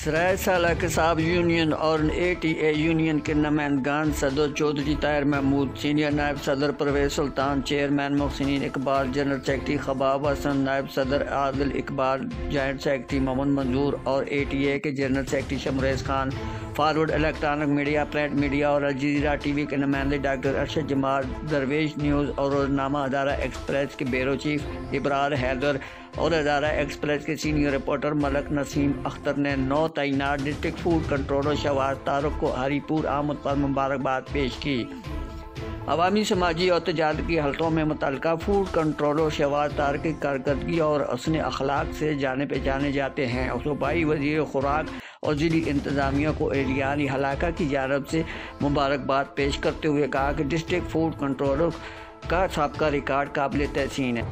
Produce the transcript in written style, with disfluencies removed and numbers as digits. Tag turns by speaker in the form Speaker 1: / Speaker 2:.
Speaker 1: سرائے سالہ کساب یونین اور A T A union کے نمائندگان صدر چودھری طاہر محمود، سینئر نائب صدر Pervez Sultan, chairman Mohsineen Iqbal, general secretary Khabab Hasan, نائب صدر عادل اقبال، جوائنٹ سیکرٹری محمد منظور اور اے ٹی اے کے general secretary Shamrez Khan, forward electronic media, print media اور الجزیرہ ٹی وی کے نمائندے ڈاکٹر ارشد جمال، درویش نیوز اور روزنامہ ادارہ ایکسپریس کے بیورو چیف ابرار حیدر اور ادارہ ایکسپریس کے سینئر رپورٹر ملک نسیم اختر نے نو تعینات district food controller Shahbaz Tariq کو ہری پور آمد پر مبارکباد پیش کی۔ عوامی، سماجی اور تجارتی حلقوں میں متعلقہ فوڈ کنٹرولر شہباز طارق کی کارکردگی اور حسن اخلاق سے جانے پہچانے جاتے ہیں۔ صوبائی وزیر خوراک اور ضلعی انتظامیہ کو اہلیان حلقہ کی جانب سے مبارکباد پیش کرتے ہوئے کہا کہ ڈسٹرکٹ فوڈ کنٹرولر کا سابقہ ریکارڈ قابل تحسین ہے۔